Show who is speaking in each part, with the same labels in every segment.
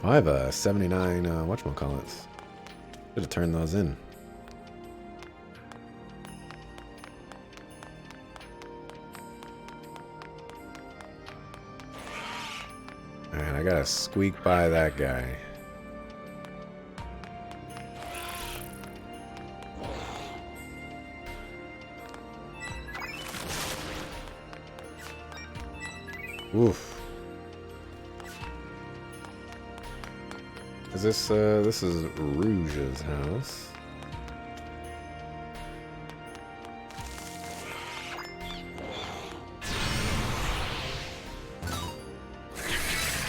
Speaker 1: Oh, I have a 79, whatchamacallits. Should have turned those in. Alright, I gotta squeak by that guy. Oof. Is this is Rouge's house.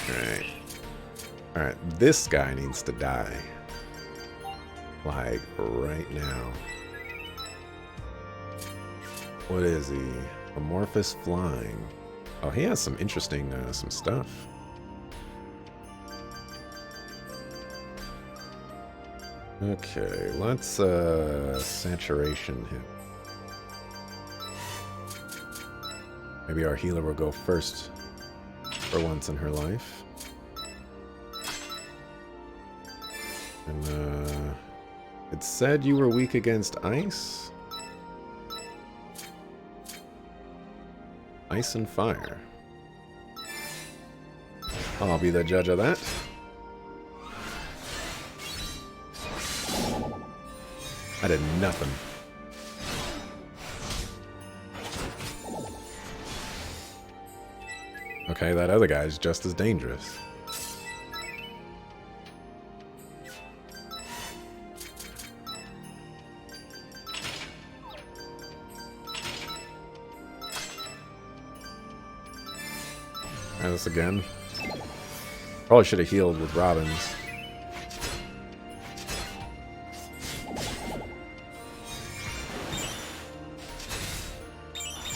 Speaker 1: Alright. Alright, this guy needs to die. Like, right now. What is he? Amorphous flying. Oh, he has some interesting, some stuff. Okay, let's, saturation him. Maybe our healer will go first for once in her life. And, it said you were weak against ice? Ice and fire. I'll be the judge of that. I did nothing. Okay, that other guy's just as dangerous. Try this again. Probably should have healed with Robins.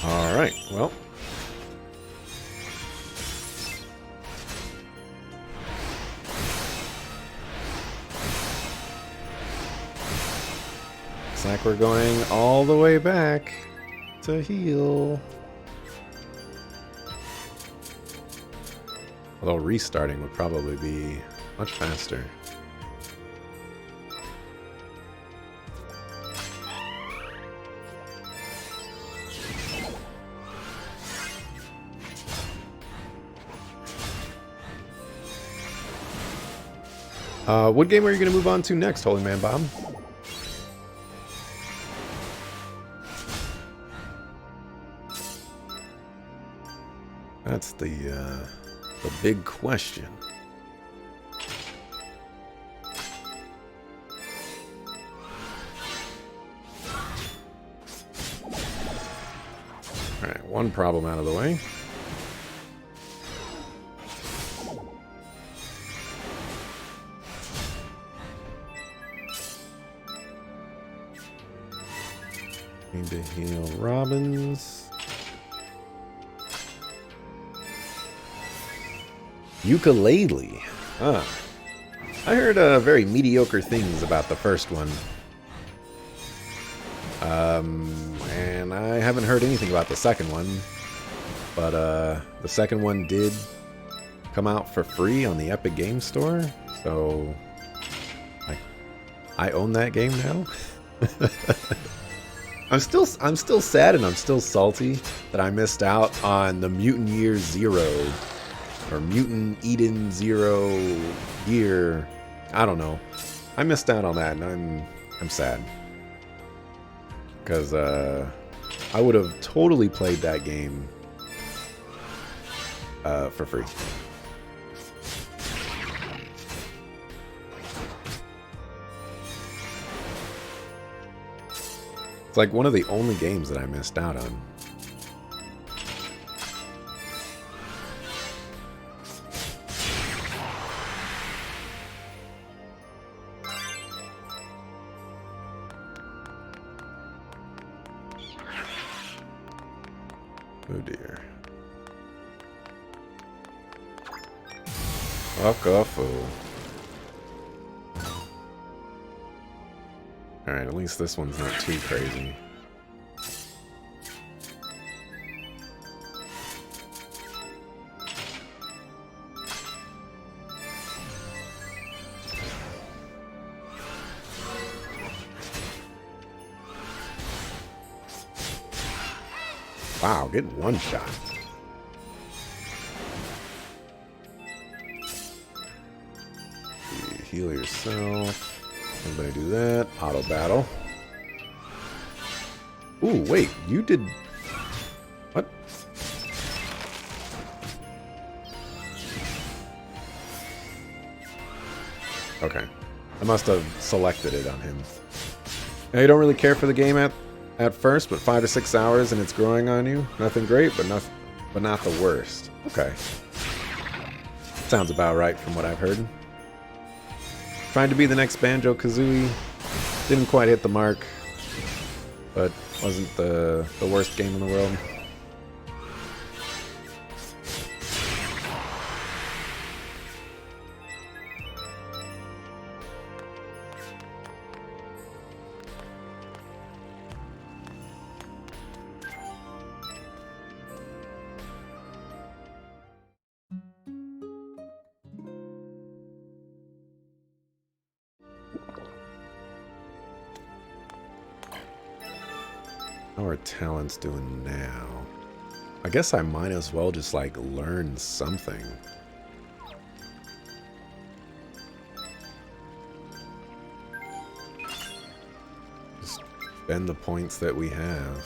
Speaker 1: Alright, well. Looks like we're going all the way back to heal. Although restarting would probably be much faster. What game are you going to move on to next, Holy Man Bob? That's the big question. Alright, one problem out of the way. Need to heal Robins. Ukulele. Ah. I heard very mediocre things about the first one. And I haven't heard anything about the second one. But the second one did come out for free on the Epic Game Store. So I own that game now. I'm still sad and I'm still salty that I missed out on the Mutant Year Zero or Mutant Eden Zero Year. I don't know. I missed out on that and I'm sad because I would have totally played that game for free. It's like one of the only games that I missed out on. Oh dear. Fuck off. Alright, at least this one's not too crazy. Wow, getting one shot. Heal yourself. Everybody do that. Auto battle. Ooh, wait, you did... What? Okay. I must have selected it on him. Now, you don't really care for the game at first, but 5 to 6 hours and it's growing on you. Nothing great, but not the worst. Okay. Sounds about right from what I've heard. Trying to be the next Banjo-Kazooie. Didn't quite hit the mark, but wasn't the worst game in the world. How are talents doing now? I guess I might as well just, like, learn something. Just spend the points that we have.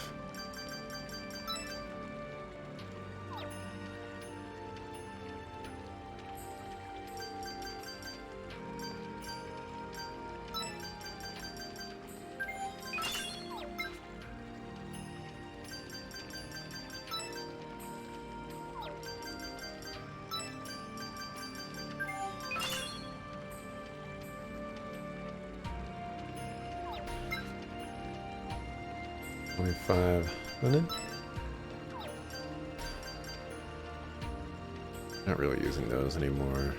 Speaker 1: Not really using those anymore.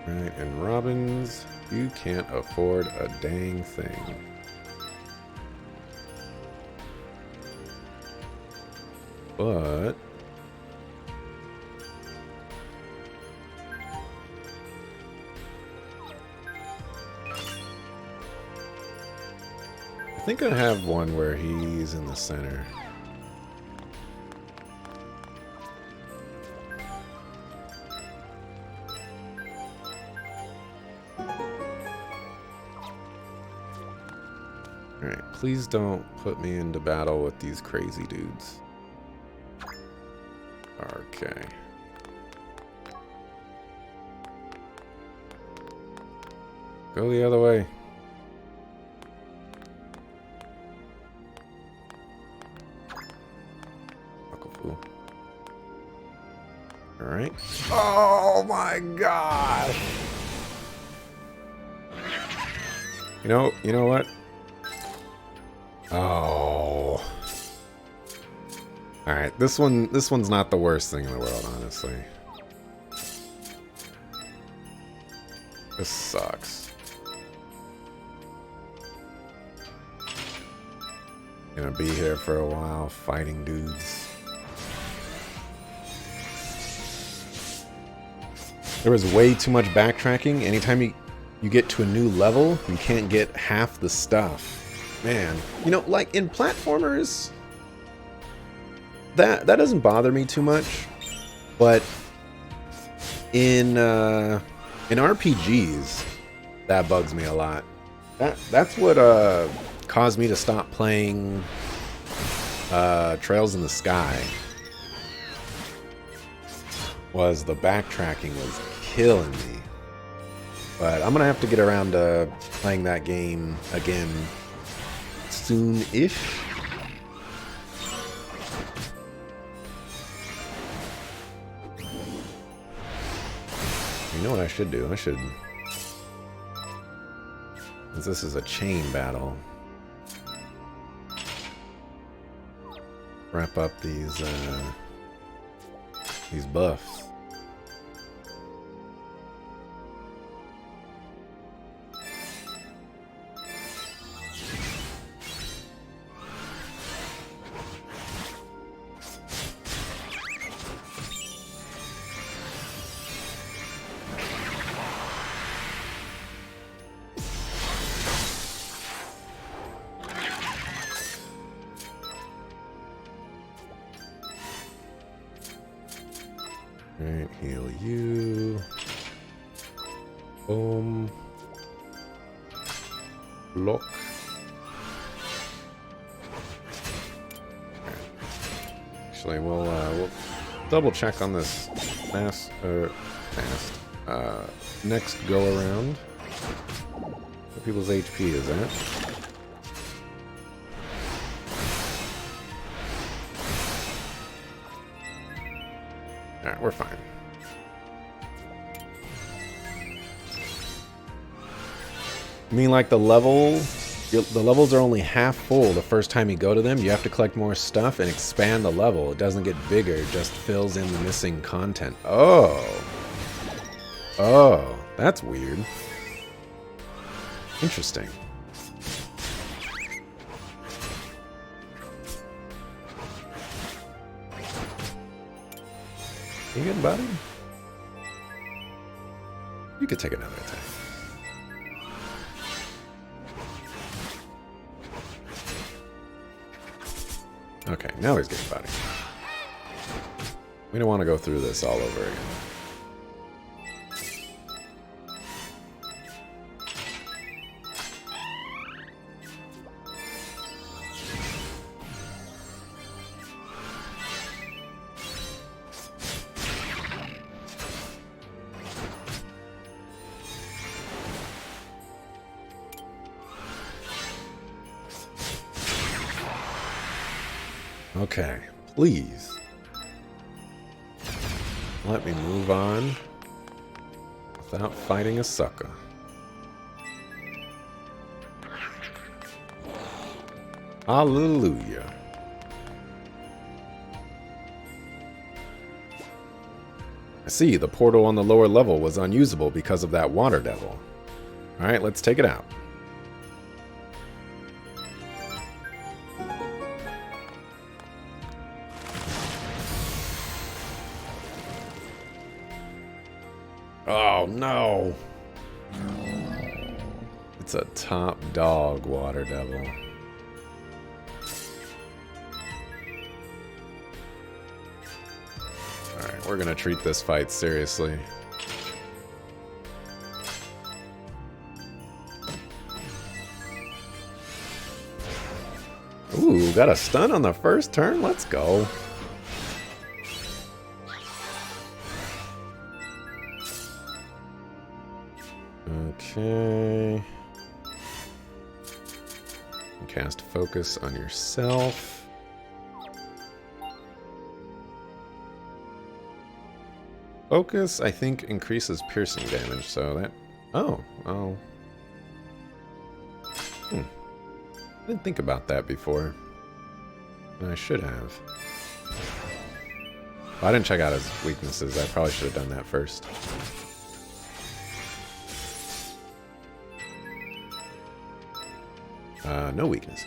Speaker 1: Right, and Robins, you can't afford a dang thing. But I think I have one where he's in the center. Alright, please don't put me into battle with these crazy dudes. Okay. Go the other way. Alright. Oh my gosh! You know what? Oh. Alright, this one's not the worst thing in the world, honestly. This sucks. Gonna be here for a while fighting dudes. There was way too much backtracking. Anytime you get to a new level, you can't get half the stuff. Man, you know, like in platformers, that doesn't bother me too much. But in RPGs, that bugs me a lot. That's what caused me to stop playing Trails in the Sky. Was the backtracking was killing me. But I'm gonna have to get around to playing that game again soon-ish. You know what I should do? I should, since this is a chain battle, wrap up these buffs. Alright, heal you. Boom. Block. Actually, we'll double check on this next go around. What people's HP is at? Alright, we're fine. I mean, like the levels are only half full the first time you go to them. You have to collect more stuff and expand the level. It doesn't get bigger, it just fills in the missing content. Oh. Oh, that's weird. Interesting. You good, buddy? You could take another attack. Okay, now he's getting body. We don't want to go through this all over again. Okay, please. Let me move on without fighting a sucker. Hallelujah. I see, the portal on the lower level was unusable because of that water devil. Alright, let's take it out. Oh, no. It's a top dog water devil. Alright, we're gonna treat this fight seriously. Ooh, got a stun on the first turn? Let's go. Okay. Cast focus on yourself. Focus, I think, increases piercing damage, so that... Oh, oh. I didn't think about that before. I should have. Well, I didn't check out his weaknesses. I probably should have done that first. No weakness.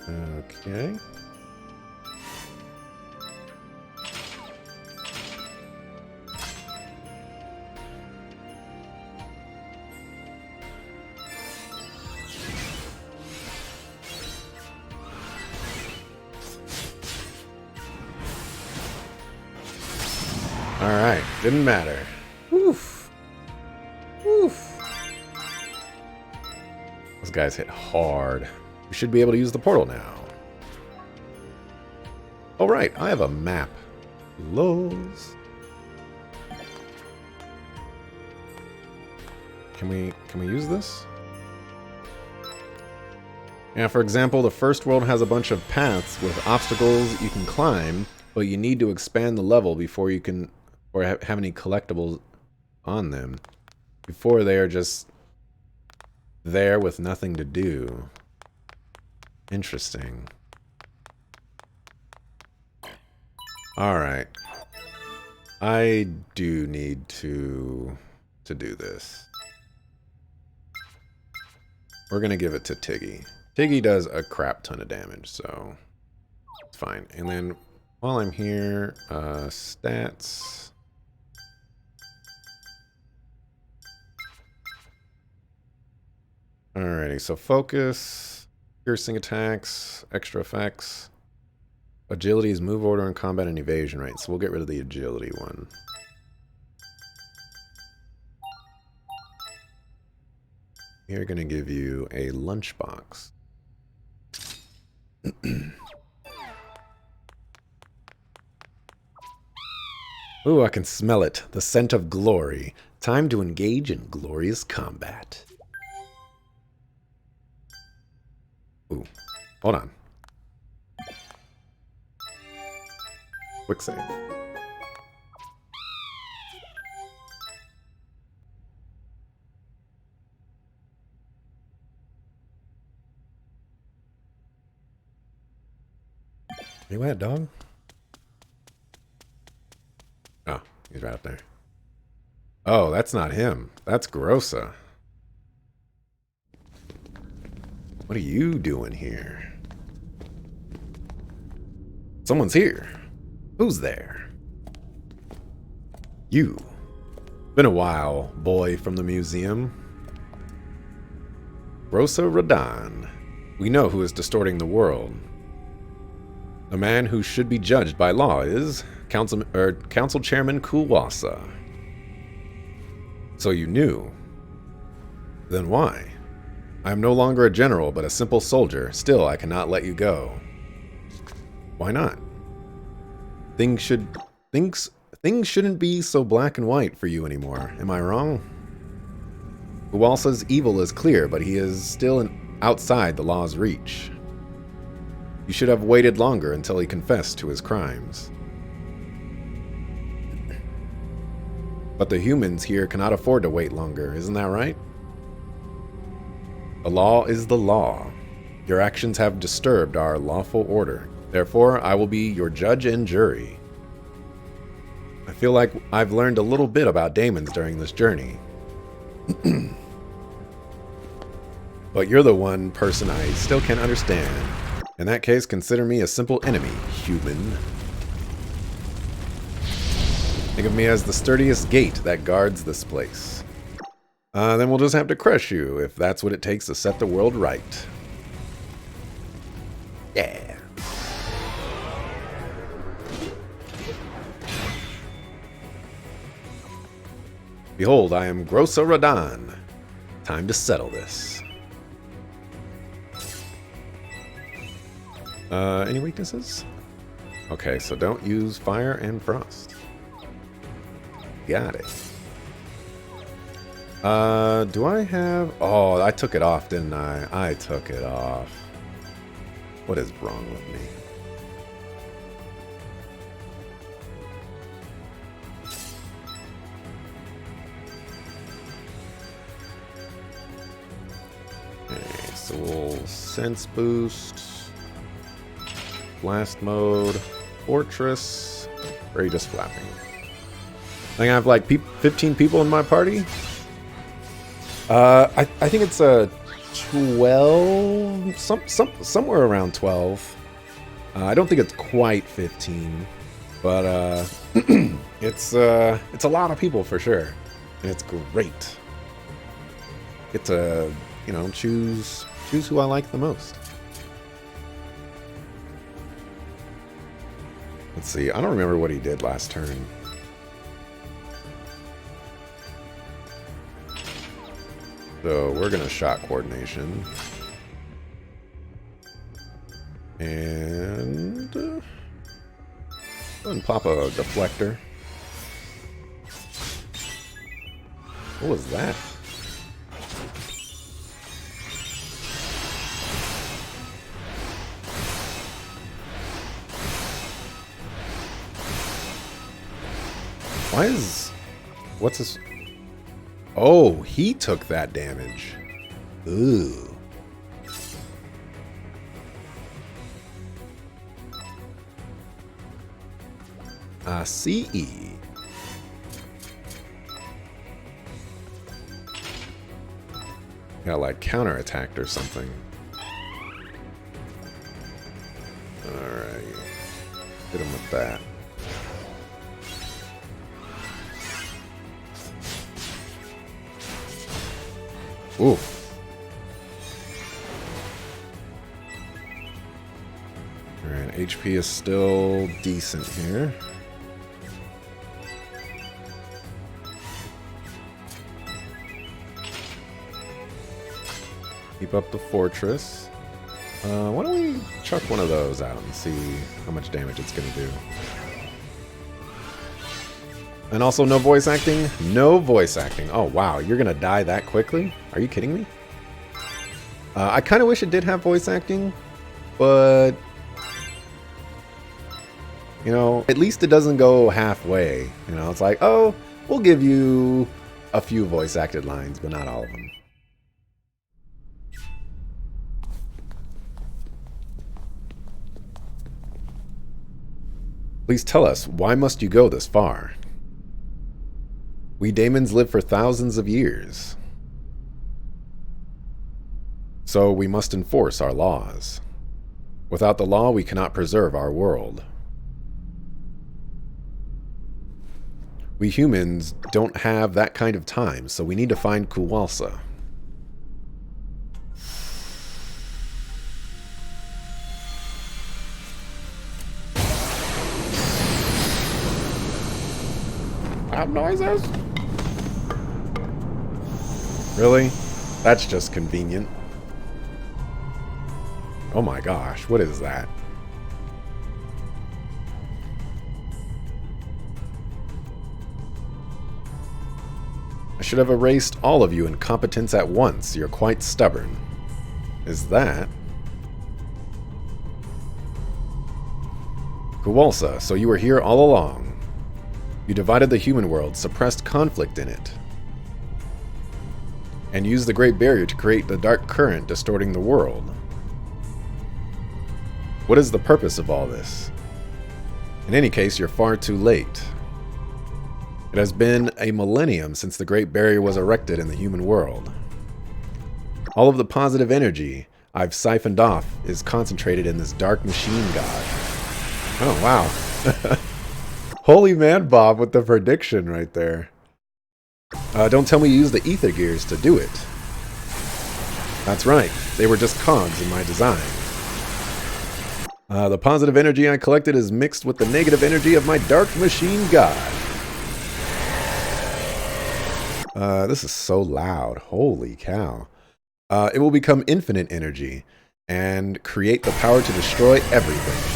Speaker 1: Okay. Alright, didn't matter. Woof. Woof. Those guys hit hard. We should be able to use the portal now. Alright, I have a map. Lols. Can we use this? Yeah, for example, the first world has a bunch of paths with obstacles you can climb, but you need to expand the level before you can, or have any collectibles on them. Before they are just there with nothing to do. Interesting. Alright. I do need to do this. We're gonna give it to Tiggy. Tiggy does a crap ton of damage, so it's fine. And then while I'm here, stats. Alrighty, so focus, Piercing attacks, extra effects. Agility is move order and combat and evasion, right? So we'll get rid of the agility one. We're going to give you a lunchbox. Ooh, I can smell it. The scent of glory. Time to engage in glorious combat. Ooh, hold on. Quick save. You at, dog? Oh, he's right up there. Oh, that's not him. That's Grossa. What are you doing here? Someone's here. Who's there? You. Been a while, boy from the museum. Grossa Radahn. We know who is distorting the world. The man who should be judged by law is Council Chairman Kuwasa. So you knew. Then why? I am no longer a general, but a simple soldier. Still, I cannot let you go. Why not? Things shouldn't be so black and white for you anymore. Am I wrong? Kuwasa's evil is clear, but he is still outside the law's reach. You should have waited longer until he confessed to his crimes. But the humans here cannot afford to wait longer, isn't that right? The law is the law. Your actions have disturbed our lawful order. Therefore, I will be your judge and jury. I feel like I've learned a little bit about daemons during this journey. But you're the one person I still can't understand. In that case, consider me a simple enemy, human. Think of me as the sturdiest gate that guards this place. Then we'll just have to crush you, if that's what it takes to set the world right. Yeah. Behold, I am Grossa Radahn. Time to settle this. Any weaknesses? Okay, so don't use fire and frost. Got it. Do I have... Oh, I took it off, didn't I? I took it off. What is wrong with me? Okay, so we'll sense boost. Blast mode, fortress, or are you just flapping? I think I have like 15 people in my party. I think it's a 12, somewhere around 12. I don't think it's quite 15, but it's a lot of people for sure, and it's great. Get to, you know, choose who I like the most. Let's see, I don't remember what he did last turn. So we're going to shot coordination. And go ahead and pop a deflector. What was that? Why is... What's this? Oh, he took that damage. Ooh. I see. Got like counterattacked or something. Alright. Hit him with that. Ooh. HP is still decent here. Keep up the fortress. Why don't we chuck one of those out and see how much damage it's going to do. And also no voice acting? No voice acting. Oh, wow. You're going to die that quickly? Are you kidding me? I kind of wish it did have voice acting, but... You know, at least it doesn't go halfway. You know, it's like, oh, we'll give you a few voice acted lines, but not all of them. Please tell us, why must you go this far? We daemons live for thousands of years. So we must enforce our laws. Without the law, we cannot preserve our world. We humans don't have that kind of time, so we need to find Kuwalsa. Loud noises? Really? That's just convenient. Oh my gosh, what is that? I should have erased all of you incompetents at once. You're quite stubborn. Is that... Kuwalsa, so you were here all along. You divided the human world, suppressed conflict in it, and used the Great Barrier to create the dark current distorting the world. What is the purpose of all this? In any case, you're far too late. It has been a millennium since the Great Barrier was erected in the human world. All of the positive energy I've siphoned off is concentrated in this dark machine god. Oh, wow. Holy man, Bob, with the prediction right there. Don't tell me you used the ether gears to do it. That's right. They were just cogs in my design. The positive energy I collected is mixed with the negative energy of my dark machine god. This is so loud. Holy cow. It will become infinite energy and create the power to destroy everything.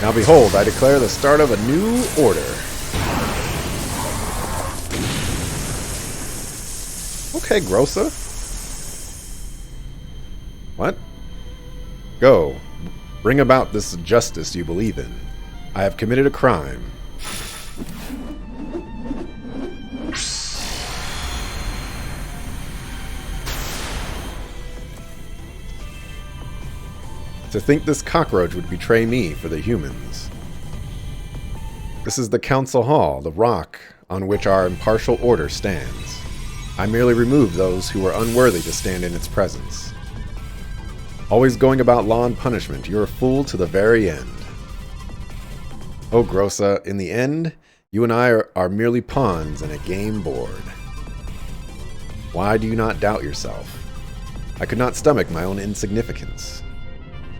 Speaker 1: Now behold, I declare the start of a new order. Okay, Grossa. What? Go. Bring about this justice you believe in. I have committed a crime. To think this cockroach would betray me for the humans. This is the council hall, the rock on which our impartial order stands. I merely removed those who were unworthy to stand in its presence. Always going about law and punishment, you're a fool to the very end. Oh, Grossa, in the end, you and I are merely pawns in a game board. Why do you not doubt yourself? I could not stomach my own insignificance.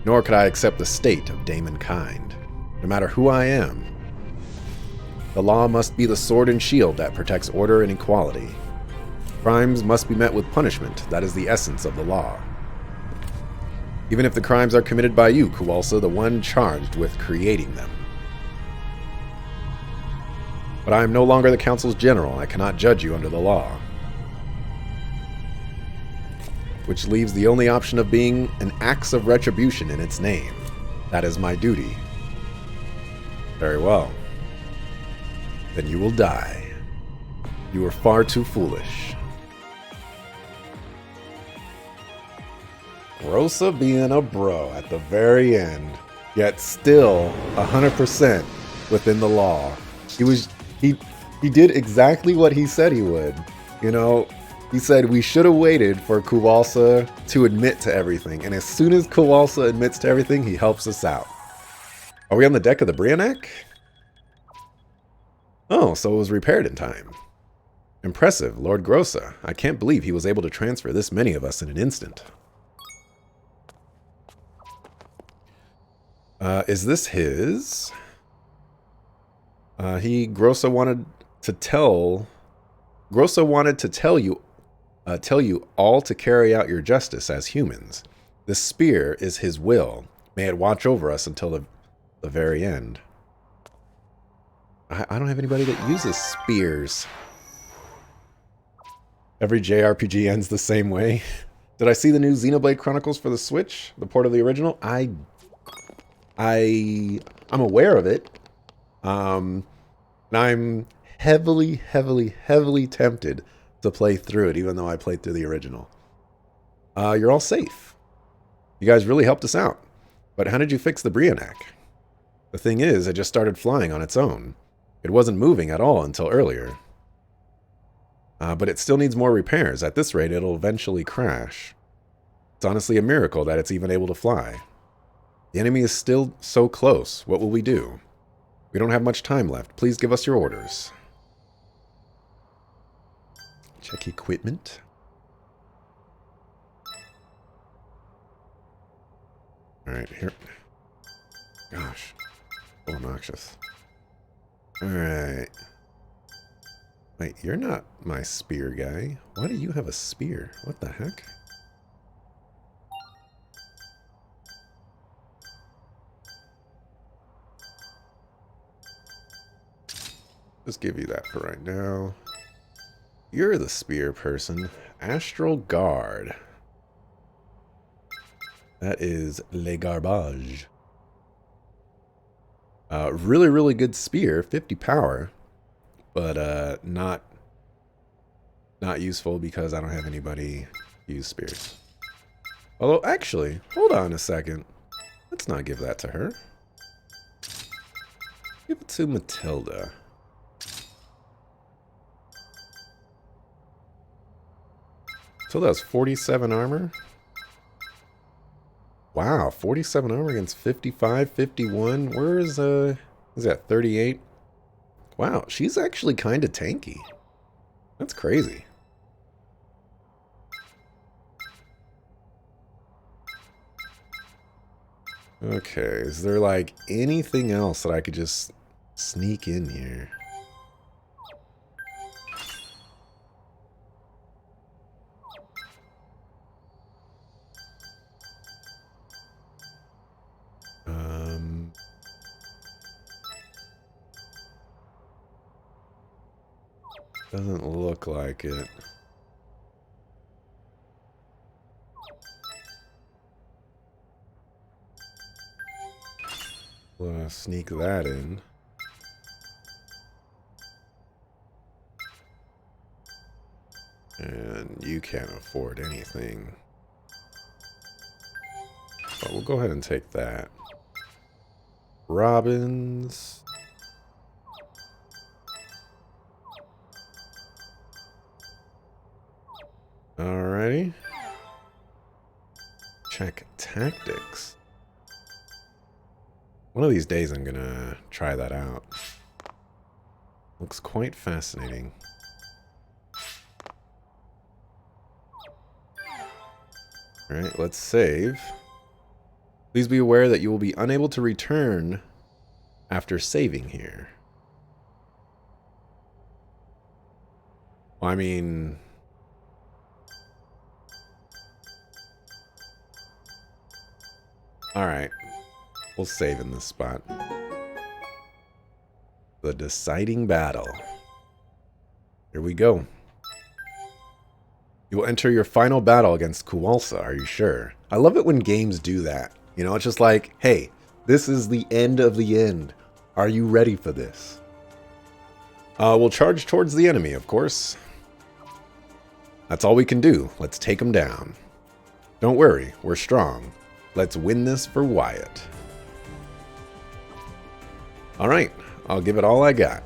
Speaker 1: Nor could I accept the state of daemon kind, no matter who I am. The law must be the sword and shield that protects order and equality. Crimes must be met with punishment. That is the essence of the law. Even if the crimes are committed by you, Kuwalsa, the one charged with creating them. But I am no longer the council's general. I cannot judge you under the law. Which leaves the only option of being an axe of retribution in its name. That is my duty. Very well. Then you will die. You are far too foolish. Grossa being a bro at the very end, yet still 100% within the law. He did exactly what he said he would. You know, he said we should have waited for Kuwalsa to admit to everything. And as soon as Kuwalsa admits to everything, he helps us out. Are we on the deck of the Brionac? Oh, so it was repaired in time. Impressive, Lord Grossa. I can't believe he was able to transfer this many of us in an instant. Is this his? Grossa wanted to tell you all to carry out your justice as humans. This spear is his will. May it watch over us until the very end. I don't have anybody that uses spears. Every JRPG ends the same way. Did I see the new Xenoblade Chronicles for the Switch? The port of the original? I'm aware of it. And I'm heavily tempted to play through it, even though I played through the original. You're all safe. You guys really helped us out. But how did you fix the Brionac? The thing is, it just started flying on its own. It wasn't moving at all until earlier. But it still needs more repairs. At this rate, it'll eventually crash. It's honestly a miracle that it's even able to fly. The enemy is still so close. What will we do? We don't have much time left. Please give us your orders. Check equipment. Alright, here. Gosh. So obnoxious. Alright. Wait, you're not my spear guy. Why do you have a spear? What the heck? Just give you that for right now. You're the spear person. Astral Guard. That is Le Garbage. Really good spear. 50 power. But not useful because I don't have anybody use spears. Although, actually, hold on a second. Let's not give that to her. Give it to Matilda. Matilda has 47 armor. Wow, 47 armor against 55, 51. Where is that 38? Wow, she's actually kind of tanky. That's crazy. Okay, is there like anything else that I could just sneak in here? Doesn't look like it. We'll sneak that in. And you can't afford anything. But we'll go ahead and take that. Robins. Alrighty. Check tactics. One of these days I'm gonna try that out. Looks quite fascinating. Alright, let's save. Please be aware that you will be unable to return after saving here. Well, I mean... Alright. We'll save in this spot. The deciding battle. Here we go. You will enter your final battle against Kuwalsa, are you sure? I love it when games do that. You know, it's just like, hey, this is the end of the end. Are you ready for this? We'll charge towards the enemy, of course. That's all we can do. Let's take them down. Don't worry, we're strong. Let's win this for Wyatt. Alright, I'll give it all I got.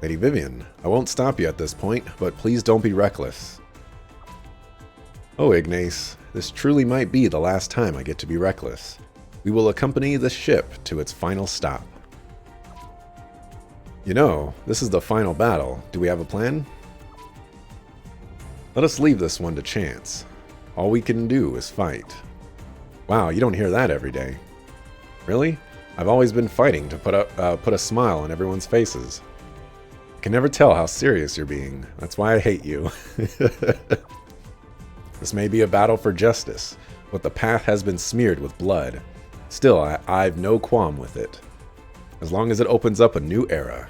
Speaker 1: Lady Vivian, I won't stop you at this point, but please don't be reckless. Oh, Ignace, this truly might be the last time I get to be reckless. We will accompany the ship to its final stop. You know, this is the final battle. Do we have a plan? Let us leave this one to chance. All we can do is fight. Wow, you don't hear that every day. Really? I've always been fighting to put a smile on everyone's faces. I can never tell how serious you're being. That's why I hate you. This may be a battle for justice, but the path has been smeared with blood. Still, I've no qualm with it. As long as it opens up a new era.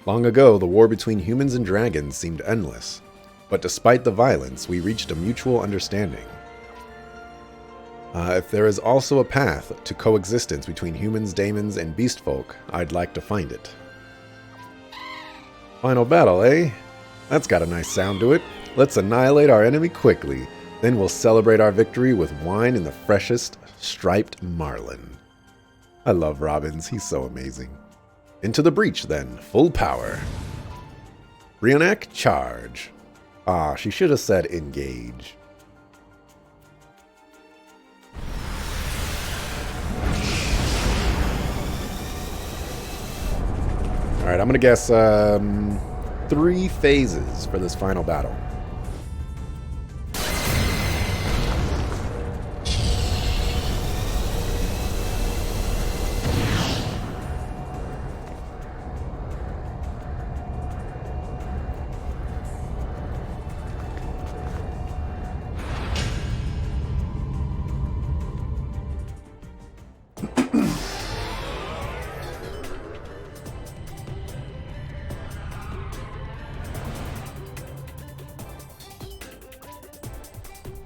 Speaker 1: Long ago, the war between humans and dragons seemed endless. But despite the violence, we reached a mutual understanding. If there is also a path to coexistence between humans, daemons, and beastfolk, I'd like to find it. Final battle, eh? That's got a nice sound to it. Let's annihilate our enemy quickly. Then we'll celebrate our victory with wine and the freshest striped marlin. I love Robbins. He's so amazing. Into the breach, then. Full power. Brionac, charge. Ah, she should have said engage. Alright, I'm going to guess 3 phases for this final battle.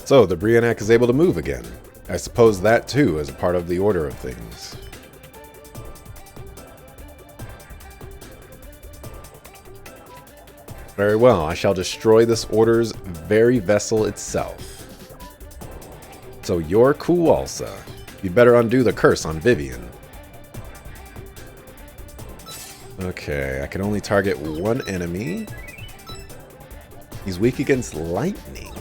Speaker 1: So, the Brionac is able to move again. I suppose that, too, is a part of the order of things. Very well, I shall destroy this order's very vessel itself. So you're Kuwalsa. You'd better undo the curse on Vivian. Okay, I can only target one enemy. He's weak against lightning.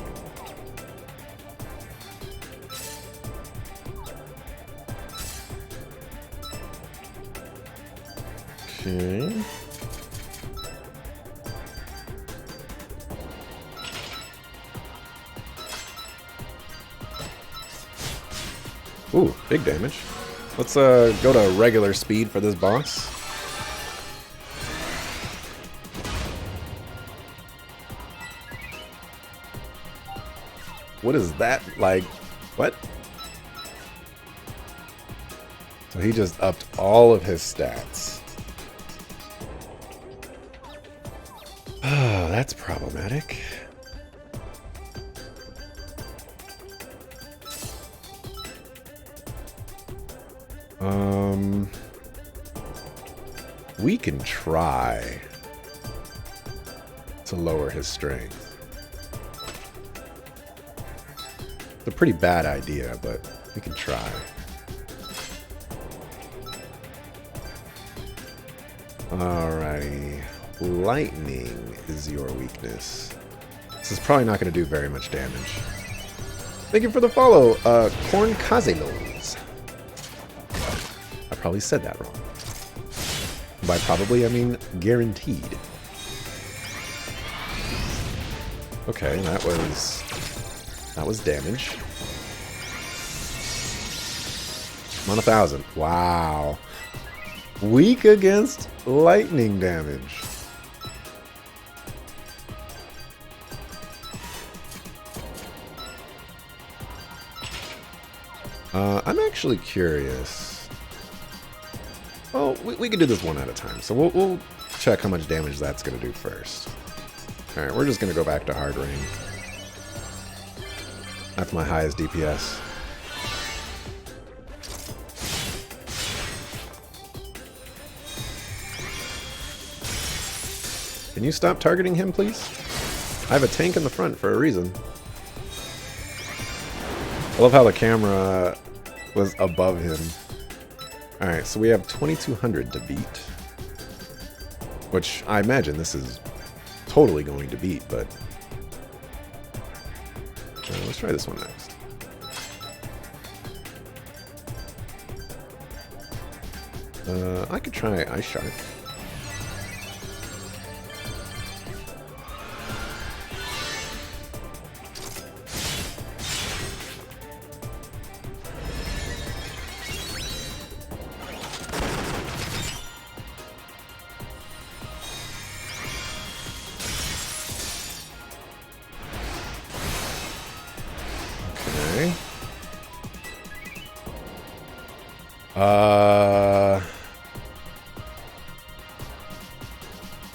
Speaker 1: Okay. Ooh, big damage. Let's go to regular speed for this boss. What is that? Like, what? So he just upped all of his stats. Oh, that's problematic. We can try to lower his strength. It's a pretty bad idea, but we can try. Alrighty. Lightning is your weakness. This is probably not going to do very much damage. Thank you for the follow, Corn Kazelos. I probably said that wrong. By probably, I mean guaranteed. Okay, that was damage. I'm on 1,000. Wow. Weak against lightning damage. I'm actually curious. Well, we can do this one at a time. So we'll check how much damage that's going to do first. Alright, we're just going to go back to hard rain. That's my highest DPS. Can you stop targeting him, please? I have a tank in the front for a reason. I love how the camera was above him. Alright, so we have 2,200 to beat. Which I imagine this is totally going to beat, but... let's try this one next. I could try Ice Shark.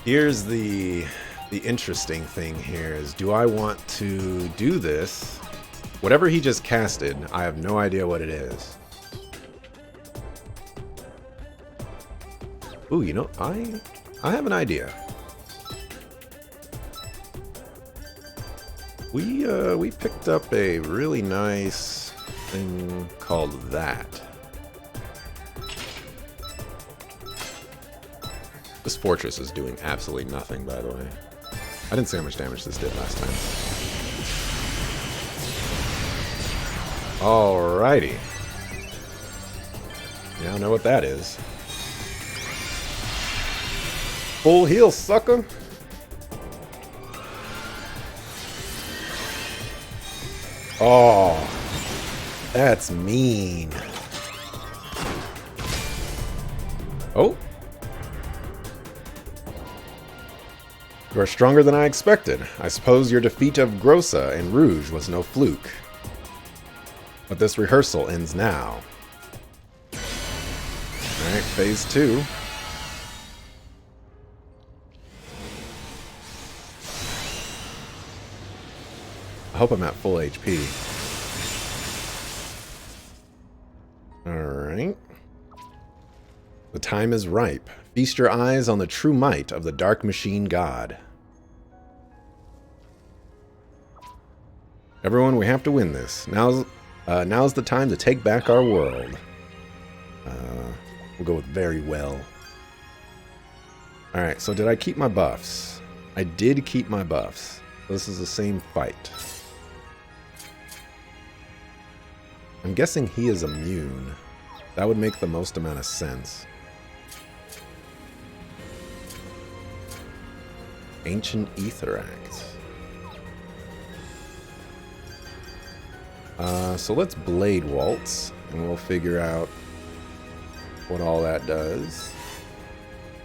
Speaker 1: Here's the interesting thing here is, do I want to do this? Whatever he just casted, I have no idea what it is. Ooh, you know, I have an idea. We picked up a really nice thing called that. This fortress is doing absolutely nothing, by the way. I didn't see how much damage this did last time. Alrighty. Now I know what that is. Full heal, sucker! Oh, that's mean. Oh. You are stronger than I expected. I suppose your defeat of Grossa and Rouge was no fluke. But this rehearsal ends now. Alright, phase 2. I hope I'm at full HP. Alright. The time is ripe. Feast your eyes on the true might of the Dark Machine God. Everyone, we have to win this. Now's the time to take back our world. We'll go with very well. Alright, so did I keep my buffs? I did keep my buffs. This is the same fight. I'm guessing he is immune. That would make the most amount of sense. Ancient Aetheract. So let's Blade Waltz, and we'll figure out what all that does.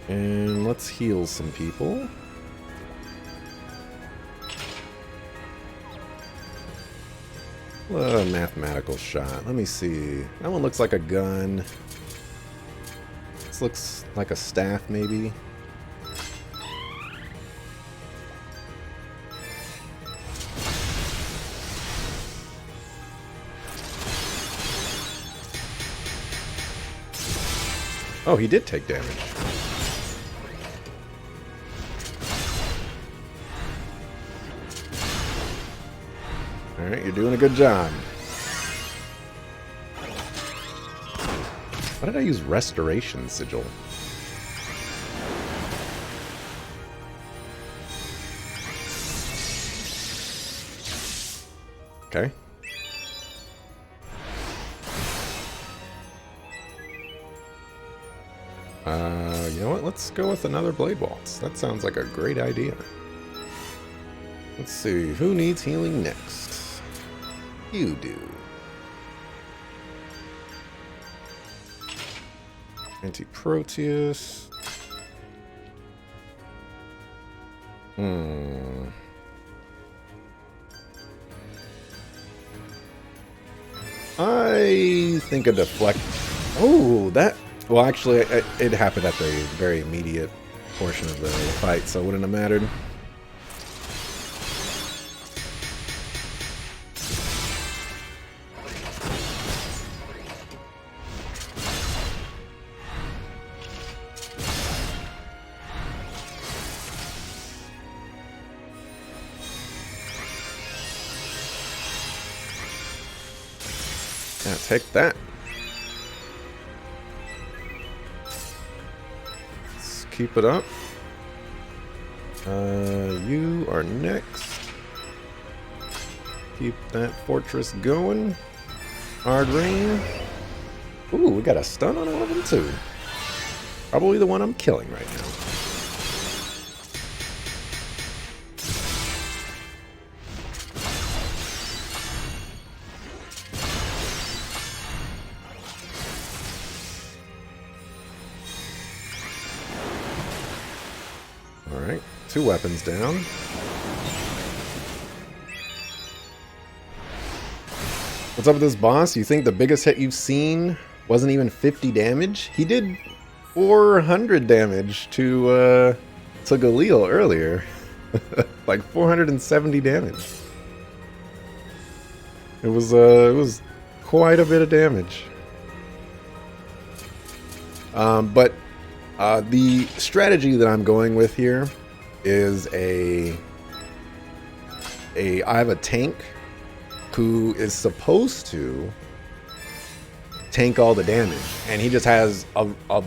Speaker 1: And let's heal some people. Mathematical shot. Let me see. That one looks like a gun. This looks like a staff, maybe. Oh, he did take damage. Alright, you're doing a good job. Why did I use Restoration Sigil? Okay. You know what? Let's go with another Blade Waltz. That sounds like a great idea. Let's see. Who needs healing next? You do. Anti-Proteus. I think a deflect... Oh, that... Well, actually, it happened at the very immediate portion of the fight, so it wouldn't have mattered. Yeah, take that. Let's keep it up. You are next. Keep that fortress going. Hard rain. Ooh, we got a stun on one of them too. Probably the one I'm killing right now. Alright, 2 weapons down. What's up with this boss? You think the biggest hit you've seen wasn't even 50 damage. He did 400 damage to Galil earlier. Like 470 damage. It was quite a bit of damage. But the strategy that I'm going with here is I have a tank who is supposed to tank all the damage, and he just has a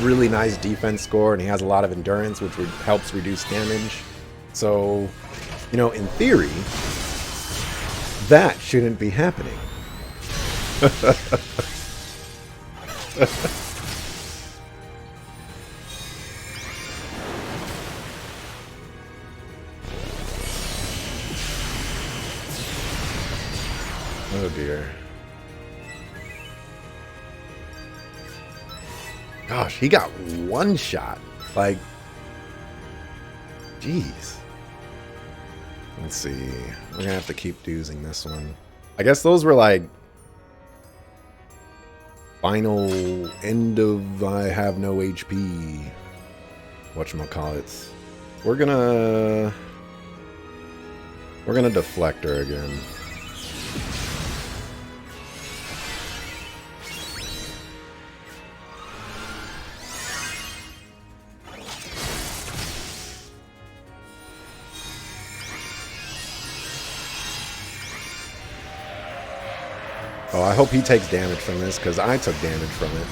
Speaker 1: really nice defense score, and he has a lot of endurance, which helps reduce damage. So, you know, in theory, that shouldn't be happening. Oh dear. Gosh, he got one shot. Like, jeez. Let's see. We're gonna have to keep using this one. I guess those were like final end of I have no HP. Whatchamacallits. We're gonna deflect her again. Oh, I hope he takes damage from this, because I took damage from it.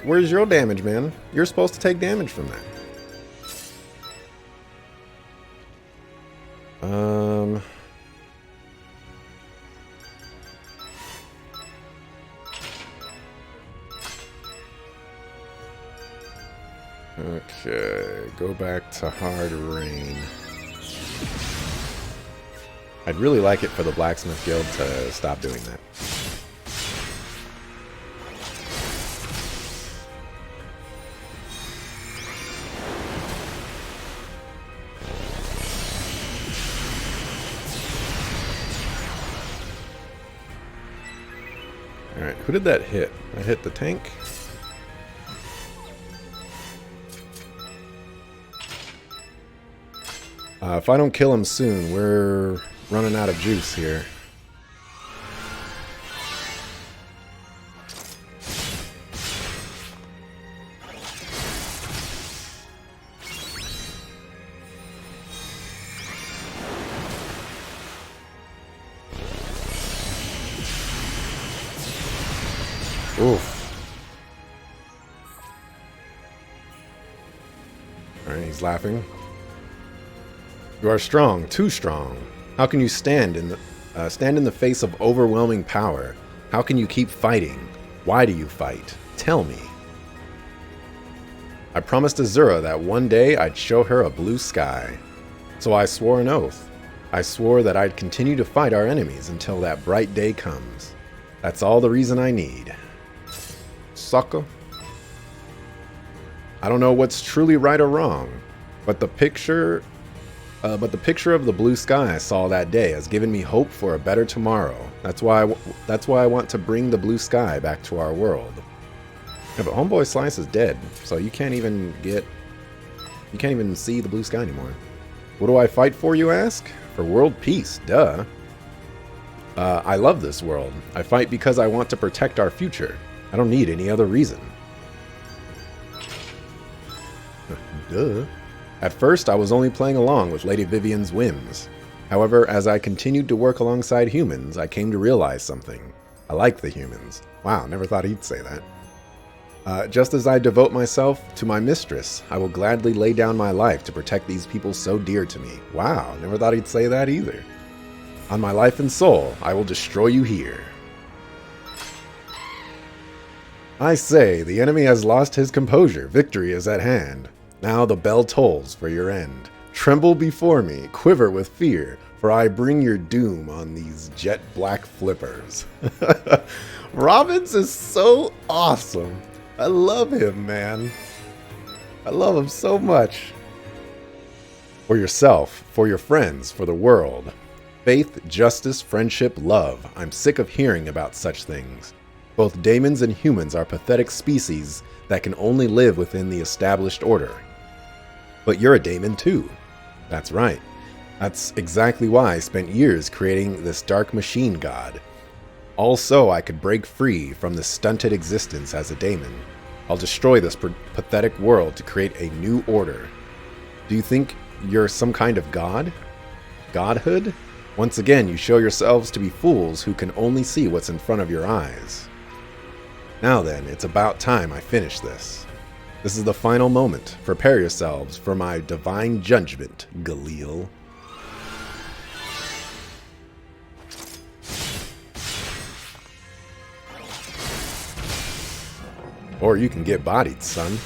Speaker 1: Where's your damage, man? You're supposed to take damage from that. Okay, go back to hard rain. I'd really like it for the Blacksmith Guild to stop doing that. Alright, who did that hit? I hit the tank? If I don't kill him soon, we're running out of juice here. Oof. Alright, he's laughing. You are strong, too strong. How can you stand in the face of overwhelming power? How can you keep fighting? Why do you fight? Tell me. I promised Azura that one day I'd show her a blue sky. So I swore an oath. I swore that I'd continue to fight our enemies until that bright day comes. That's all the reason I need. Sucker. I don't know what's truly right or wrong, but the picture of the blue sky I saw that day has given me hope for a better tomorrow. That's why I want to bring the blue sky back to our world. Yeah, but Homeboy Slice is dead, so you can't even see the blue sky anymore. What do I fight for, you ask? For world peace, duh. I love this world. I fight because I want to protect our future. I don't need any other reason. Duh. At first, I was only playing along with Lady Vivian's whims. However, as I continued to work alongside humans, I came to realize something. I like the humans. Wow, never thought he'd say that. Just as I devote myself to my mistress, I will gladly lay down my life to protect these people so dear to me. Wow, never thought he'd say that either. On my life and soul, I will destroy you here. I say, the enemy has lost his composure. Victory is at hand. Now the bell tolls for your end. Tremble before me, quiver with fear, for I bring your doom on these jet black flippers. Robbins is so awesome. I love him, man. I love him so much. For yourself, for your friends, for the world. Faith, justice, friendship, love. I'm sick of hearing about such things. Both daemons and humans are pathetic species that can only live within the established order. But you're a daemon too. That's right. That's exactly why I spent years creating this dark machine god. Also, I could break free from the stunted existence as a daemon. I'll destroy this pathetic world to create a new order. Do you think you're some kind of god? Godhood? Once again, you show yourselves to be fools who can only see what's in front of your eyes. Now then, it's about time I finish this. This is the final moment. Prepare yourselves for my divine judgment, Galil. Or you can get bodied, son.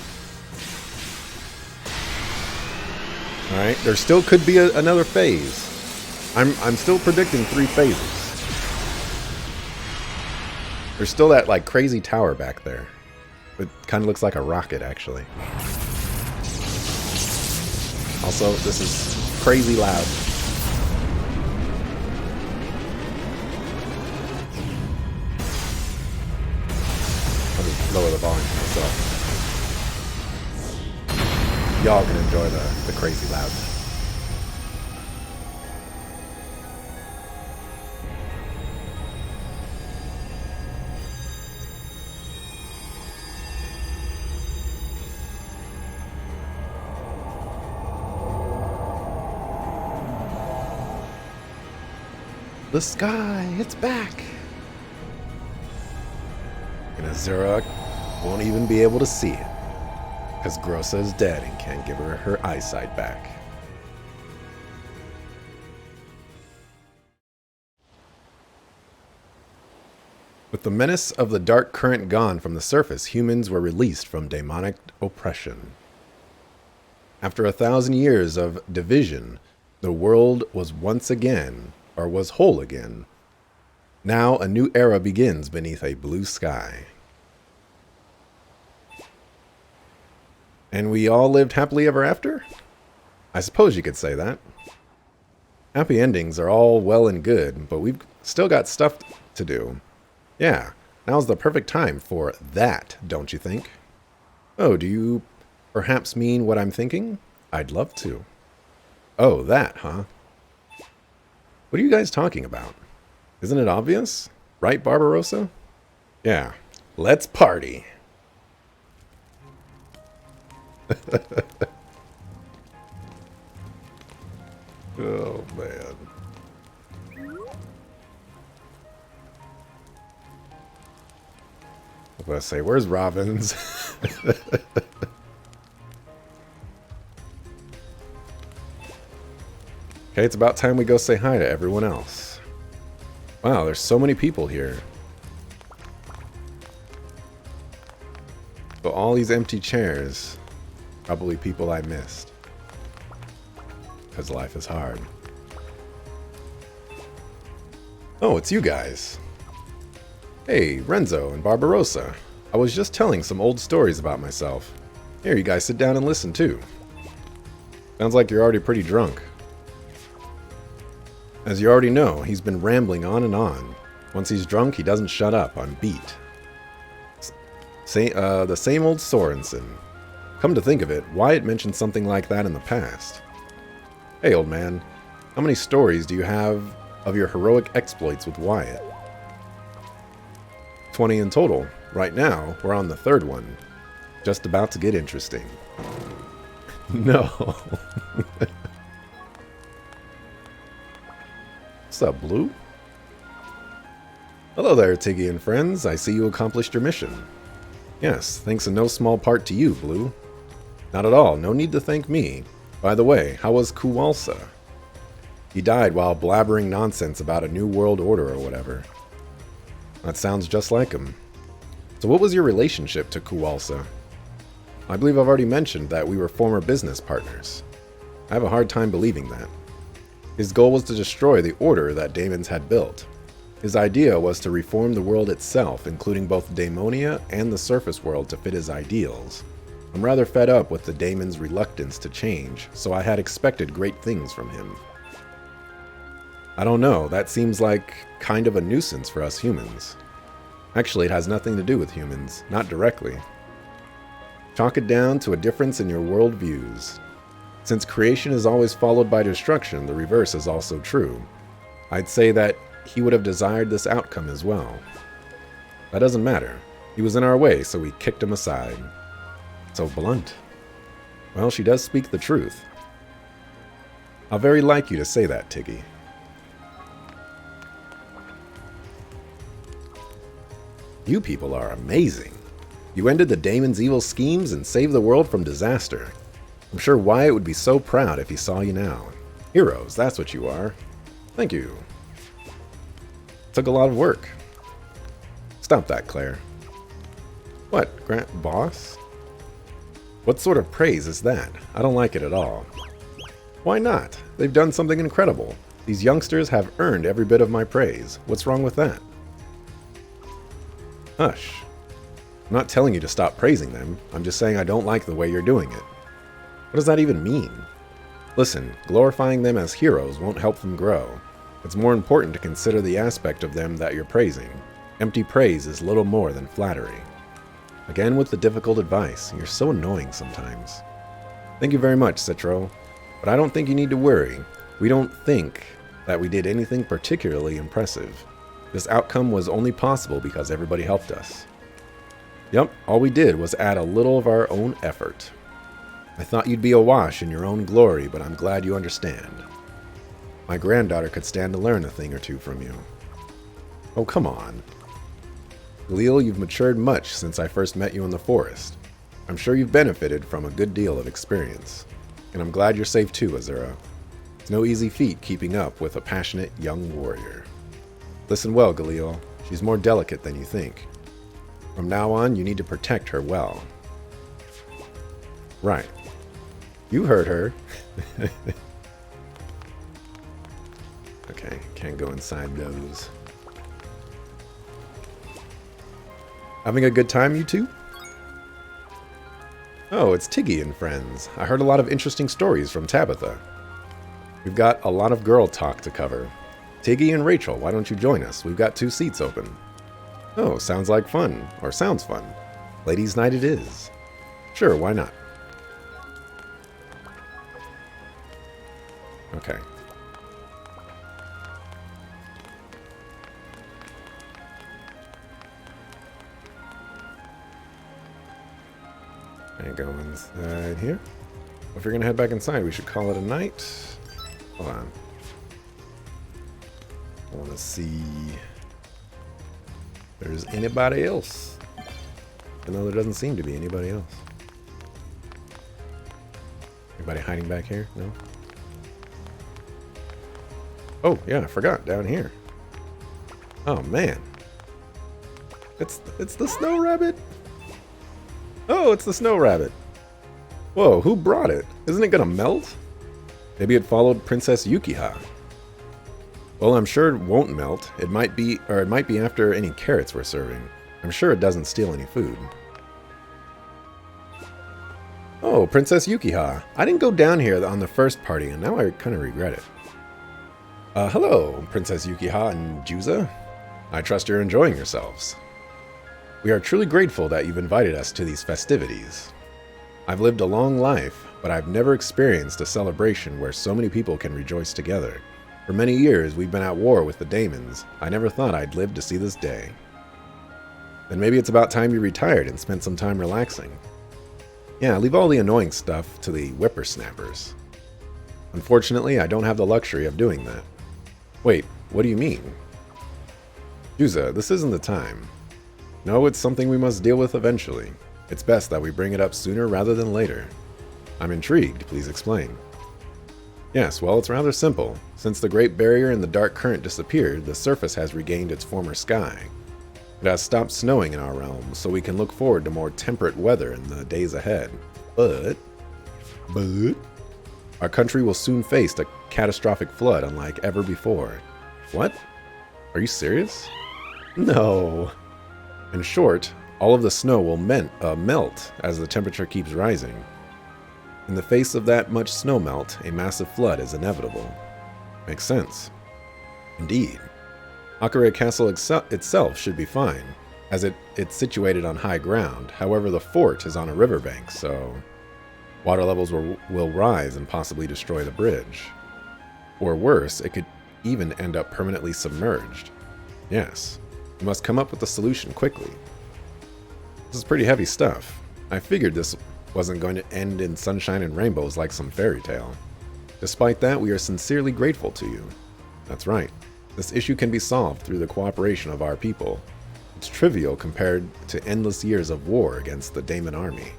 Speaker 1: Alright, there still could be another phase. I'm still predicting 3 phases. There's still that, like, crazy tower back there. It kind of looks like a rocket, actually. Also, this is crazy loud. I'll just lower the volume for myself. Y'all can enjoy the crazy loudness. The sky, it's back! And Azura won't even be able to see it, because Grossa is dead and can't give her her eyesight back. With the menace of the dark current gone from the surface, humans were released from demonic oppression. After 1,000 years of division, the world was once again, or was whole again. Now a new era begins beneath a blue sky. And we all lived happily ever after? I suppose you could say that. Happy endings are all well and good, but we've still got stuff to do. Yeah, now's the perfect time for that, don't you think? Oh, do you perhaps mean what I'm thinking? I'd love to. Oh, that, huh? What are you guys talking about? Isn't it obvious? Right, Barbarossa? Yeah. Let's party. Oh, man. I was going to say, where's Robbins? Okay, it's about time we go say hi to everyone else. Wow, there's so many people here. But all these empty chairs, probably people I missed. Because life is hard. Oh, it's you guys. Hey, Renzo and Barbarossa. I was just telling some old stories about myself. Here, you guys sit down and listen too. Sounds like you're already pretty drunk. As you already know, he's been rambling on and on. Once he's drunk, he doesn't shut up on beat. The same old Sorensen. Come to think of it, Wyatt mentioned something like that in the past. Hey, old man, how many stories do you have of your heroic exploits with Wyatt? 20 in total. Right now, we're on the 3rd one. Just about to get interesting. No. What's up, Blue? Hello there, Tiggy and friends. I see you accomplished your mission. Yes, thanks in no small part to you, Blue. Not at all. No need to thank me. By the way, how was Kuwalsa? He died while blabbering nonsense about a new world order or whatever. That sounds just like him. So what was your relationship to Kuwalsa? I believe I've already mentioned that we were former business partners. I have a hard time believing that. His goal was to destroy the order that daemons had built. His idea was to reform the world itself, including both Daemonia and the surface world to fit his ideals. I'm rather fed up with the daemon's reluctance to change, so I had expected great things from him. I don't know, that seems like kind of a nuisance for us humans. Actually, it has nothing to do with humans, not directly. Chalk it down to a difference in your worldviews. Since creation is always followed by destruction, the reverse is also true. I'd say that he would have desired this outcome as well. That doesn't matter. He was in our way, so we kicked him aside. So blunt. Well, she does speak the truth. I'll very like you to say that, Tiggy. You people are amazing. You ended the Daemon's evil schemes and saved the world from disaster. I'm sure Wyatt would be so proud if he saw you now. Heroes, that's what you are. Thank you. Took a lot of work. Stop that, Claire. What, Grant Boss? What sort of praise is that? I don't like it at all. Why not? They've done something incredible. These youngsters have earned every bit of my praise. What's wrong with that? Hush. I'm not telling you to stop praising them. I'm just saying I don't like the way you're doing it. What does that even mean? Listen, glorifying them as heroes won't help them grow. It's more important to consider the aspect of them that you're praising. Empty praise is little more than flattery. Again with the difficult advice. You're so annoying sometimes. Thank you very much, Citro. But I don't think you need to worry. We don't think that we did anything particularly impressive. This outcome was only possible because everybody helped us. Yep, all we did was add a little of our own effort. I thought you'd be awash in your own glory, but I'm glad you understand. My granddaughter could stand to learn a thing or two from you. Oh, come on. Galil, you've matured much since I first met you in the forest. I'm sure you've benefited from a good deal of experience. And I'm glad you're safe too, Azura. It's no easy feat keeping up with a passionate young warrior. Listen well, Galil. She's more delicate than you think. From now on, you need to protect her well. Right. You heard her. Okay, can't go inside those. Having a good time, you two? Oh, it's Tiggy and friends. I heard a lot of interesting stories from Tabitha. We've got a lot of girl talk to cover. Tiggy and Rachel, why don't you join us? We've got 2 seats open. Oh, sounds like fun. Or sounds fun. Ladies' night it is. Sure, why not? Okay. And go inside here. If you're gonna head back inside, we should call it a night. Hold on. I want to see if there's anybody else. Even though there doesn't seem to be anybody else. Anybody hiding back here? No? Oh, yeah, I forgot. Down here. Oh, man. It's the snow rabbit? Oh, it's the snow rabbit. Whoa, who brought it? Isn't it gonna melt? Maybe it followed Princess Yukiha. Well, I'm sure it won't melt. It might be after any carrots we're serving. I'm sure it doesn't steal any food. Oh, Princess Yukiha. I didn't go down here on the first party, and now I kind of regret it. Hello, Princess Yukiha and Juza. I trust you're enjoying yourselves. We are truly grateful that you've invited us to these festivities. I've lived a long life, but I've never experienced a celebration where so many people can rejoice together. For many years, we've been at war with the Daemons. I never thought I'd live to see this day. Then maybe it's about time you retired and spent some time relaxing. Yeah, leave all the annoying stuff to the whippersnappers. Unfortunately, I don't have the luxury of doing that. Wait, what do you mean? Juza, this isn't the time. No, it's something we must deal with eventually. It's best that we bring it up sooner rather than later. I'm intrigued, please explain. Yes, well, it's rather simple. Since the Great Barrier and the Dark Current disappeared, the surface has regained its former sky. It has stopped snowing in our realm, so we can look forward to more temperate weather in the days ahead. But, our country will soon face a catastrophic flood unlike ever before. What? Are you serious? No. In short, all of the snow will melt as the temperature keeps rising. In the face of that much snow melt, a massive flood is inevitable. Makes sense. Indeed. Hakare Castle itself should be fine, as it's situated on high ground. However, the fort is on a riverbank, so water levels will rise and possibly destroy the bridge. Or worse, it could even end up permanently submerged. Yes, we must come up with a solution quickly. This is pretty heavy stuff. I figured this wasn't going to end in sunshine and rainbows like some fairy tale. Despite that, we are sincerely grateful to you. That's right. This issue can be solved through the cooperation of our people. It's trivial compared to endless years of war against the Daemon army.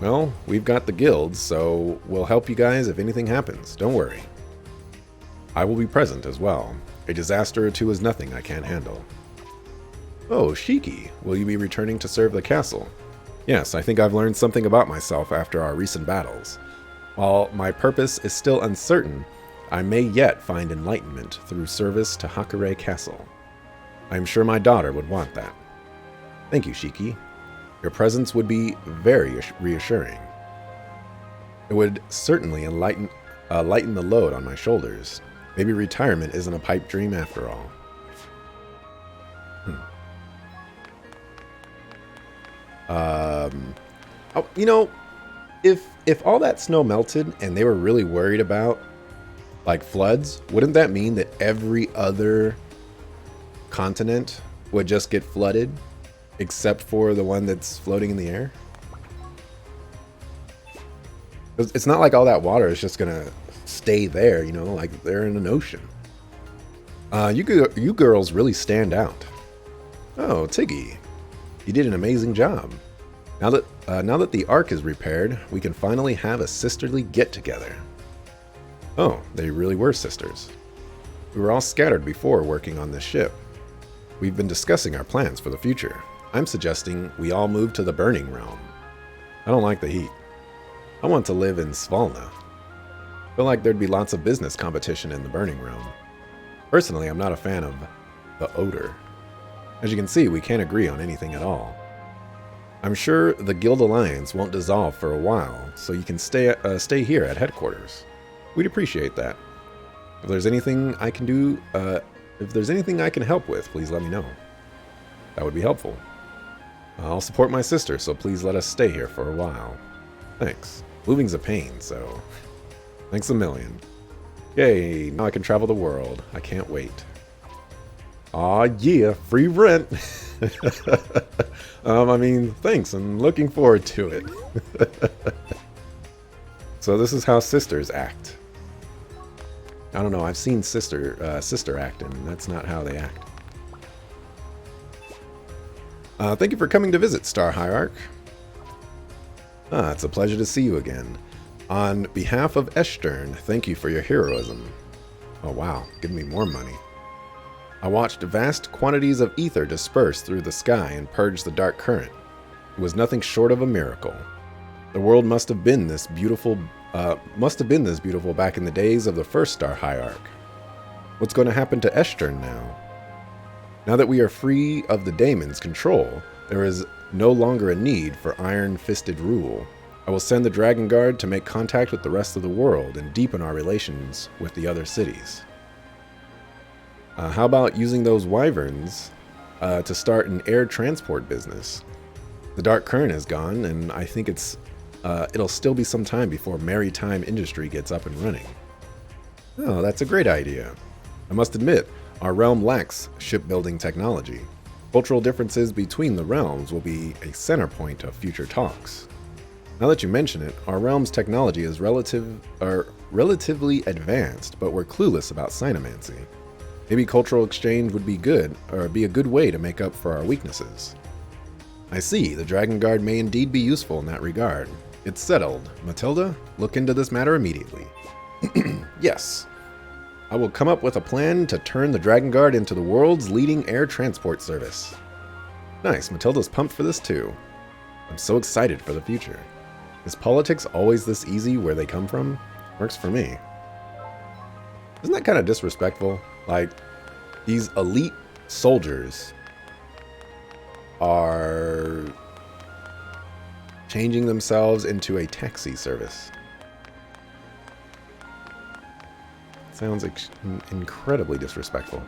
Speaker 1: Well, we've got the guilds, so we'll help you guys if anything happens. Don't worry. I will be present as well. A disaster or two is nothing I can't handle. Oh, Shiki, will you be returning to serve the castle? Yes, I think I've learned something about myself after our recent battles. While my purpose is still uncertain, I may yet find enlightenment through service to Hakare Castle. I am sure my daughter would want that. Thank you, Shiki. Your presence would be very reassuring. It would certainly lighten the load on my shoulders. Maybe retirement isn't a pipe dream after all. Oh, you know, if all that snow melted and they were really worried about like floods, wouldn't that mean that every other continent would just get flooded except for the one that's floating in the air? It's not like all that water is just gonna stay there, you know, like they're in an ocean. You girls really stand out. Oh, Tiggy, you did an amazing job. Now that the Ark is repaired, we can finally have a sisterly get-together. Oh, they really were sisters. We were all scattered before working on this ship. We've been discussing our plans for the future. I'm suggesting we all move to the Burning Realm. I don't like the heat. I want to live in Svalna. I feel like there'd be lots of business competition in the Burning Realm. Personally, I'm not a fan of the odor. As you can see, we can't agree on anything at all. I'm sure the Guild Alliance won't dissolve for a while, so you can stay here at headquarters. We'd appreciate that. If there's anything I can do, if there's anything I can help with, please let me know. That would be helpful. I'll support my sister, so please let us stay here for a while. Thanks. Moving's a pain, so thanks a million. Yay, now I can travel the world. I can't wait. Aw, yeah, free rent. I mean, thanks. I'm looking forward to it. So this is how sisters act. I don't know. I've seen sister act, and that's not how they act. Thank you for coming to visit, Star Hierarch. It's a pleasure to see you again. On behalf of Eshtern, thank you for your heroism. Oh wow, give me more money. I watched vast quantities of ether disperse through the sky and purge the dark current. It was nothing short of a miracle. The world must have been this beautiful back in the days of the first Star Hierarch. What's going to happen to Eshtern now? Now that we are free of the Daemon's control, there is no longer a need for iron-fisted rule. I will send the Dragon Guard to make contact with the rest of the world and deepen our relations with the other cities. How about using those wyverns to start an air transport business? The dark current is gone, and I think it'll still be some time before maritime industry gets up and running. Oh, that's a great idea. I must admit, our realm lacks shipbuilding technology. Cultural differences between the realms will be a center point of future talks. Now that you mention it, our realm's technology is relatively advanced, but we're clueless about Sinomancy. Maybe cultural exchange would be good, or be a good way to make up for our weaknesses. I see, the Dragon Guard may indeed be useful in that regard. It's settled. Matilda, look into this matter immediately. Yes. I will come up with a plan to turn the Dragon Guard into the world's leading air transport service. Nice, Matilda's pumped for this too. I'm so excited for the future. Is politics always this easy where they come from? Works for me. Isn't that kind of disrespectful? Like, these elite soldiers are changing themselves into a taxi service. Sounds incredibly disrespectful.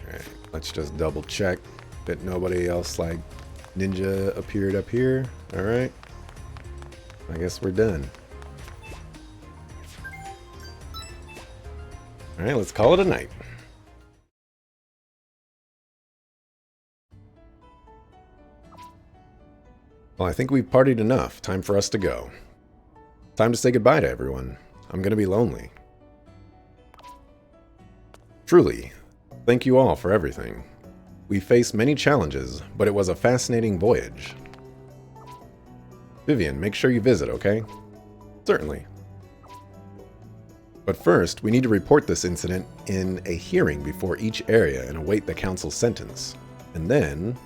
Speaker 1: Alright, let's just double check that nobody else like Ninja appeared up here. Alright. I guess we're done. Alright, let's call it a night. Well, I think we've partied enough. Time for us to go. Time to say goodbye to everyone. I'm gonna be lonely. Truly, thank you all for everything. We faced many challenges, but it was a fascinating voyage. Vivian, make sure you visit, okay? Certainly. But first, we need to report this incident in a hearing before each area and await the council's sentence. And then...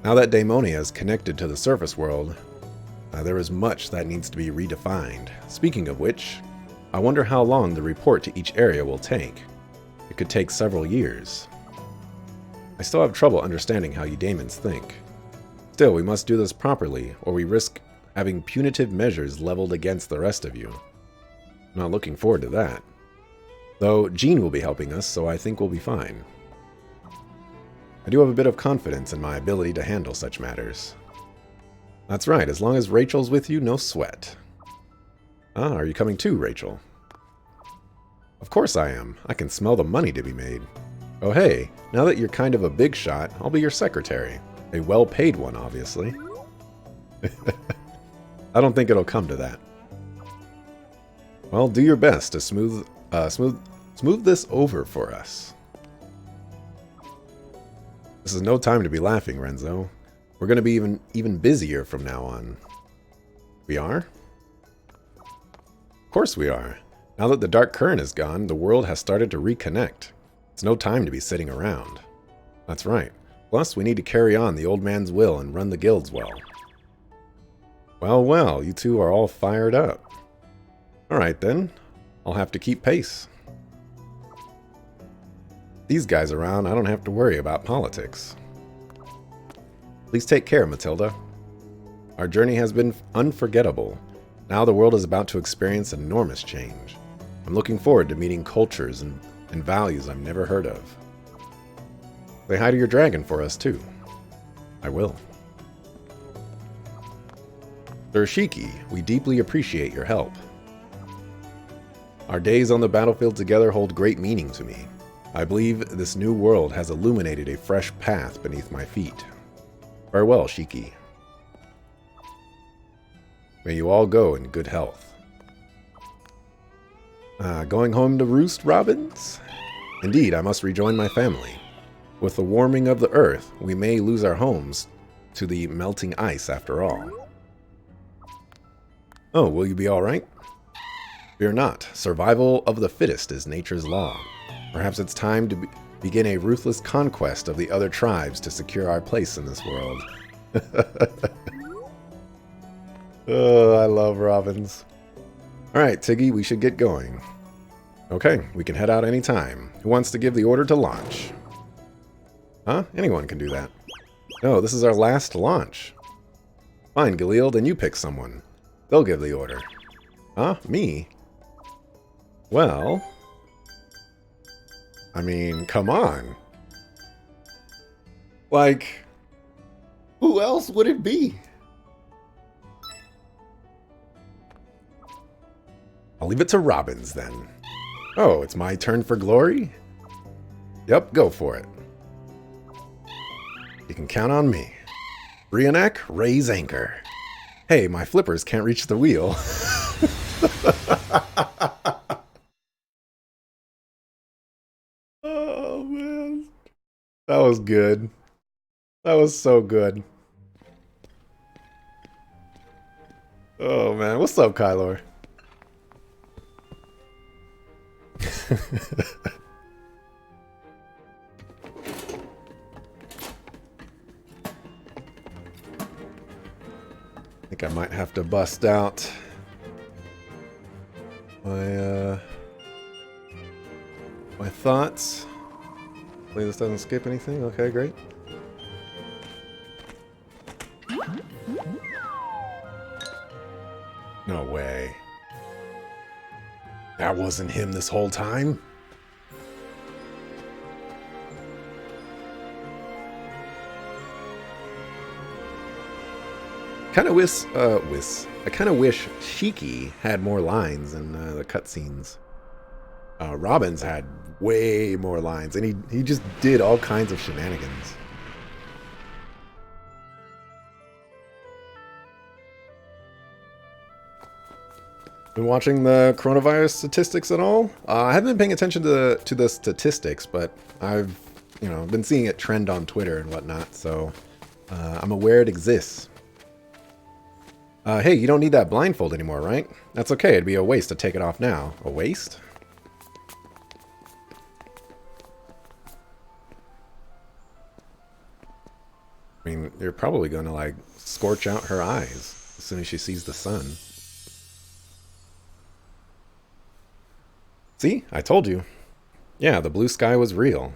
Speaker 1: Now that Daemonia is connected to the surface world, there is much that needs to be redefined. Speaking of which, I wonder how long the report to each area will take. It could take several years. I still have trouble understanding how you Daemons think. Still, we must do this properly, or we risk having punitive measures leveled against the rest of you. I'm not looking forward to that. Though Jean will be helping us, so I think we'll be fine. I do have a bit of confidence in my ability to handle such matters. That's right, as long as Rachel's with you, no sweat. Ah, are you coming too, Rachel? Of course I am. I can smell the money to be made. Oh hey, now that you're kind of a big shot, I'll be your secretary. A well-paid one, obviously. I don't think it'll come to that. Well, do your best to smooth this over for us. This is no time to be laughing, Renzo. We're going to be even busier from now on. We are? Of course we are. Now that the dark current is gone, the world has started to reconnect. It's no time to be sitting around. That's right. Plus, we need to carry on the old man's will and run the guilds well. Well, well, you two are all fired up. Alright then, I'll have to keep pace. These guys around, I don't have to worry about politics. Please take care, Matilda. Our journey has been unforgettable. Now the world is about to experience an enormous change. I'm looking forward to meeting cultures and values I've never heard of. Say hi to your dragon for us, too. I will. Sir Shiki, we deeply appreciate your help. Our days on the battlefield together hold great meaning to me. I believe this new world has illuminated a fresh path beneath my feet. Farewell, Shiki. May you all go in good health. Going home to roost, Robbins? Indeed, I must rejoin my family. With the warming of the earth, we may lose our homes to the melting ice after all. Oh, will you be all right? Fear not. Survival of the fittest is nature's law. Perhaps it's time to begin a ruthless conquest of the other tribes to secure our place in this world. Oh, I love Robbins. Alright, Tiggy, we should get going. Okay, we can head out anytime. Who wants to give the order to launch? Huh? Anyone can do that. No, this is our last launch. Fine, Galil, then you pick someone. They'll give the order. Huh? Me? Well... I mean, come on. Like, who else would it be? I'll leave it to Robbins, then. Oh, it's my turn for glory? Yep, go for it. You can count on me. Brianek, raise anchor. Hey, my flippers can't reach the wheel. Oh, man. That was good. That was so good. Oh, man. What's up, Kylor? I think I might have to bust out my my thoughts. Hopefully this doesn't skip anything. Okay, great. No way. That wasn't him this whole time? I kind of wish Shiki had more lines in the cutscenes. Robbins had way more lines, and he just did all kinds of shenanigans. Been watching the coronavirus statistics at all? I haven't been paying attention to the statistics, but I've been seeing it trend on Twitter and whatnot, so I'm aware it exists. Hey, you don't need that blindfold anymore, right? That's okay. It'd be a waste to take it off now. A waste? I mean, you're probably going to, like, scorch out her eyes as soon as she sees the sun. See? I told you. Yeah, the blue sky was real.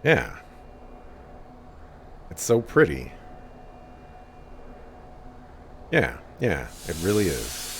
Speaker 1: Yeah. It's so pretty. Yeah, it really is.